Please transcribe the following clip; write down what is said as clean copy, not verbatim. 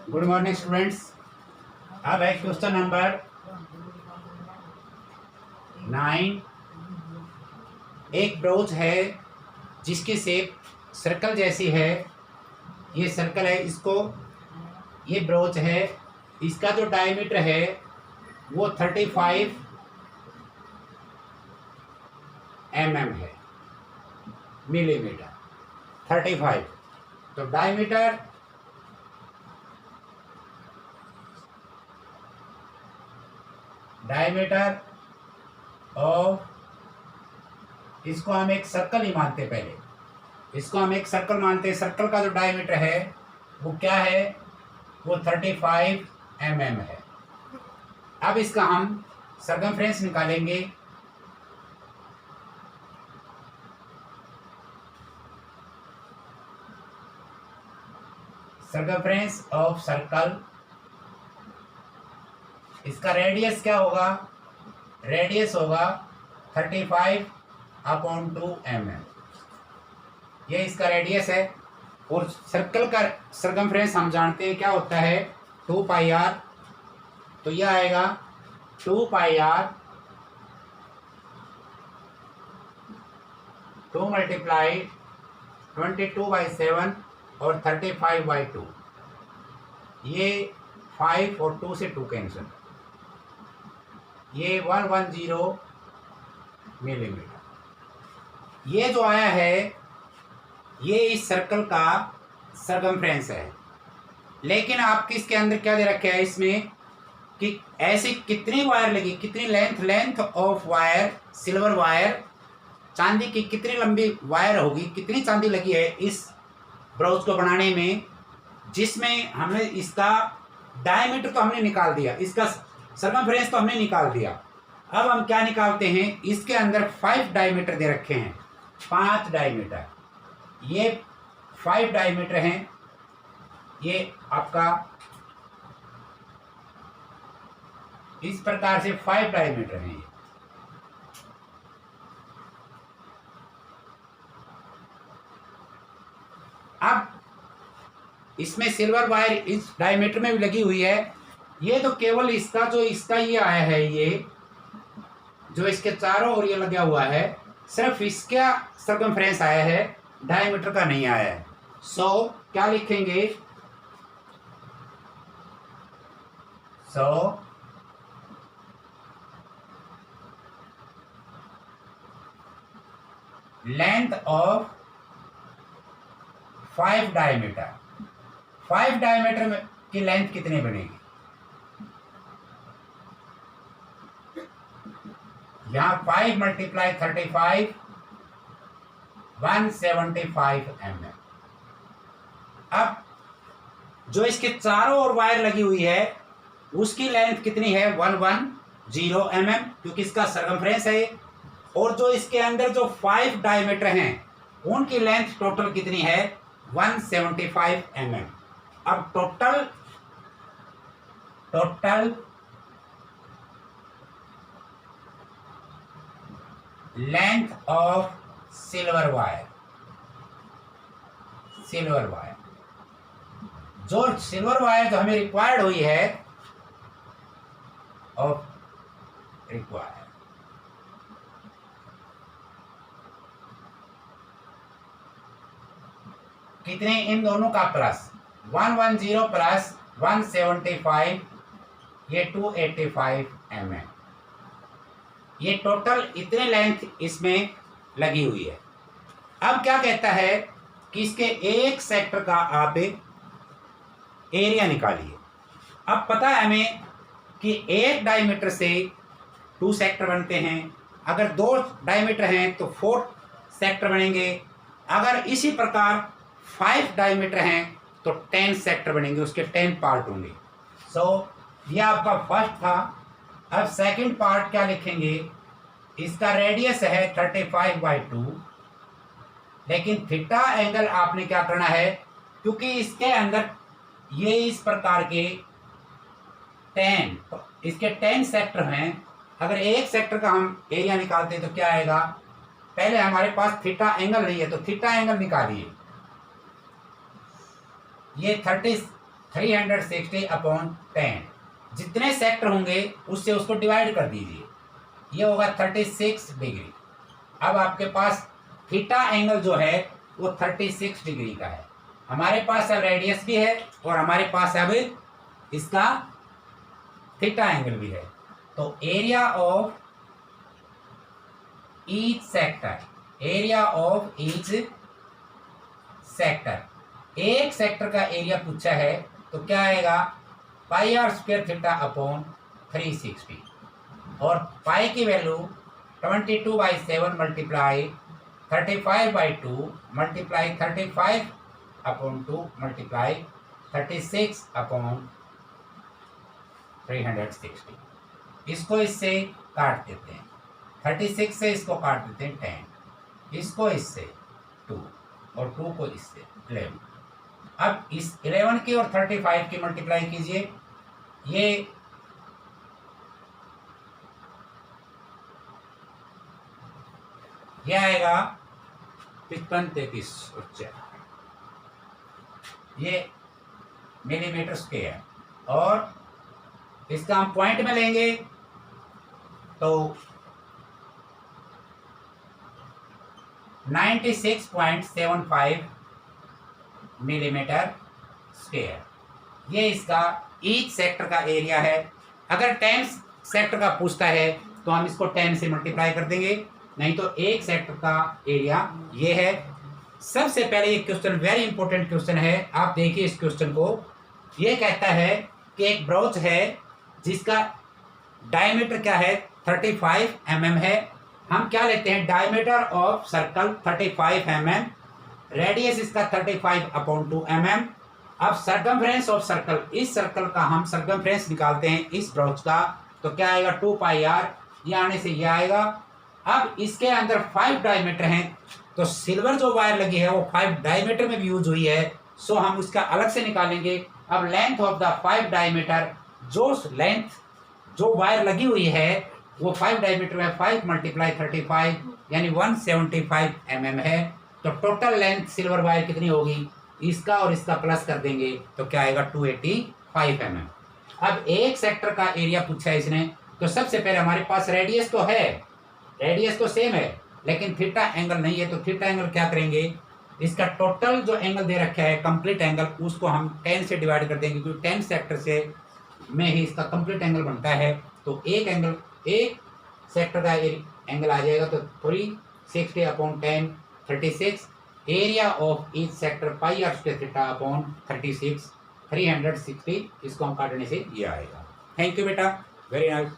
Good morning students. अब है question number 9। एक ब्रोच है जिसकी शेप सर्कल जैसी है। ये सर्कल है, इसको ये ब्रोच है। इसका जो डायमीटर है वो 35 mm है, मिलीमीटर 35। तो डायमीटर ऑफ, इसको हम एक सर्कल ही मानते, पहले इसको हम एक सर्कल मानते हैं। सर्कल का जो डायमीटर है वो क्या है, वो 35 mm है। अब इसका हम सर्कमफ्रेंस निकालेंगे। सर्कमफ्रेंस ऑफ सर्कल, इसका रेडियस क्या होगा, रेडियस होगा 35/2 mm। ये इसका रेडियस है। और सर्कल का सर्कमफ्रेंस हम जानते हैं क्या होता है, 2πr। तो यह आएगा 2πr 2 मल्टीप्लाई 22/7 और 35/2। ये 5 और 2 से 2 कैंसिल, ये 110 मिलीमीटर। ये जो आया है ये इस सर्कल का सर्कमफ्रेंस है। लेकिन आपके इसके अंदर क्या दे रखा है इसमें कि ऐसी कितनी वायर लगी, कितनी length of wire, silver wire, चांदी की कितनी लंबी वायर होगी, कितनी चांदी लगी है इस ब्रोच को बनाने में, जिसमें हमने इसका डायमीटर तो हमने निकाल दिया, इसका सर्कमफ्रेंस तो हमने निकाल दिया। अब हम क्या निकालते हैं, इसके अंदर 5 डायमीटर दे रखे हैं, 5 डायमीटर। ये 5 डायमीटर हैं, ये आपका इस प्रकार से 5 डायमीटर हैं। अब इसमें सिल्वर वायर इस डायमीटर में भी लगी हुई है। ये तो केवल इसका जो इसका ये आया है, ये जो इसके चारों ओर ये लगा हुआ है, सिर्फ इसका सर्कमफ्रेंस आया है, डायमीटर का नहीं आया है। सो क्या लिखेंगे, so length of 5 diameter, 5 diameter में की लेंथ कितनी बनेगी, यहाँ 5 मल्टीप्लाई 35 175 mm। अब जो इसके चारों ओर वायर लगी हुई है उसकी लेंथ कितनी है, 110 mm, क्योंकि इसका सर्कमफ्रेंस है। और जो इसके अंदर जो 5 डायमीटर हैं उनकी लेंथ टोटल कितनी है, 175 mm। अब total length of silver wire, जो सिल्वर वायर जो हमें रिक्वायर्ड हुई है, ऑफ रिक्वायर्ड कितने, इन दोनों का प्लस 110 प्लस 175, ये 285 mm। ये टोटल इतने लेंथ इसमें लगी हुई है। अब क्या कहता है कि इसके एक सेक्टर का आप एरिया निकालिए। अब पता है हमें कि एक डायमीटर से 2 सेक्टर बनते हैं, अगर 2 डायमीटर हैं तो 4 सेक्टर बनेंगे, अगर इसी प्रकार 5 डायमीटर हैं तो 10 सेक्टर बनेंगे, उसके 10 पार्ट होंगे। सो ये आपका फर्स्ट था। अब सेकंड पार्ट क्या लिखेंगे, इसका रेडियस है 35/2, लेकिन थीटा एंगल आपने क्या करना है, क्योंकि इसके अंदर ये इस प्रकार के 10, इसके 10 सेक्टर हैं। अगर एक सेक्टर का हम एरिया निकालते हैं तो क्या आएगा, पहले हमारे पास थीटा एंगल नहीं है तो थीटा एंगल निकालिए। ये 30 360 अपॉन 10, जितने सेक्टर होंगे उससे उसको डिवाइड कर दीजिए, ये होगा 36 डिग्री। अब आपके पास थीटा एंगल जो है वो 36 डिग्री का है। हमारे पास अब रेडियस भी है और हमारे पास अब इसका थीटा एंगल भी है। तो area of each sector, area of each sector, एक सेक्टर का एरिया पूछा है तो क्या आएगा, पाई आर स्क्वायर थीटा अपॉन 360, और पाई की value 22/7 multiply 35/2 multiply 35 upon 2 multiply 36 upon 360। इसको इससे काट देते हैं, 36 से इसको काट देते हैं 10, इसको इससे 2 और 2 को इससे 11। अब इस 11 की और 35 की मल्टीप्लाई कीजिए, ये आएगा 55 33 ये मिलीमीटर स्क्वायर, और इसका हम पॉइंट में लेंगे तो 96.75 मिलीमीटर स्क्वायर। ये इसका ईच सेक्टर का एरिया है। अगर 10 सेक्टर का पूछता है तो हम इसको 10 से मल्टीप्लाई कर देंगे, नहीं तो एक सेक्टर का एरिया ये है। सबसे पहले ये क्वेश्चन वेरी इंपॉर्टेंट क्वेश्चन है, आप देखिए इस क्वेश्चन को। ये कहता है कि एक ब्रोच है जिसका डायमीटर क्या है 35 mm है। हम क्या लेते हैं, diameter of circle 35 mm, radius इसका 35/2 mm। अब सरकमफ्रेंस ऑफ सर्कल, इस सर्कल का हम सरकमफ्रेंस निकालते हैं इस ब्रोच का, तो क्या आएगा 2πr, ये आने से ये आएगा। अब इसके अंदर 5 डायमीटर हैं, तो सिल्वर जो वायर लगी है वो 5 डायमीटर में भी यूज हुई है, सो हम उसका अलग से निकालेंगे। अब लेंथ ऑफ द 5 डायमीटर, जो लेंथ जो वायर लगी हुई है वो 5 डायमीटर में 5 मल्टीप्लाई 35 यानी 175 mm है। तो टोटल लेंथ सिल्वर वायर कितनी होगी, इसका और इसका प्लस कर देंगे तो क्या आएगा 285 mm। अब एक सेक्टर का एरिया पूछा है इसने, तो सबसे पहले हमारे पास रेडियस तो है, रेडियस तो सेम है, लेकिन थीटा एंगल नहीं है। तो थीटा एंगल क्या करेंगे, इसका टोटल जो एंगल दे रखा है कंप्लीट एंगल, उसको हम 10 से डिवाइड कर देंगे, क्योंकि 10 सेक्टर से में ही इसका कंप्लीट एंगल बनता है। तो एक एंगल, एक सेक्टर का एंगल आ जाएगा तो 360 upon 10 36, area of each sector pi R square theta upon 36 360, इसको हम काटने से ये आएगा। थैंक यू बेटा, वेरी नाइस।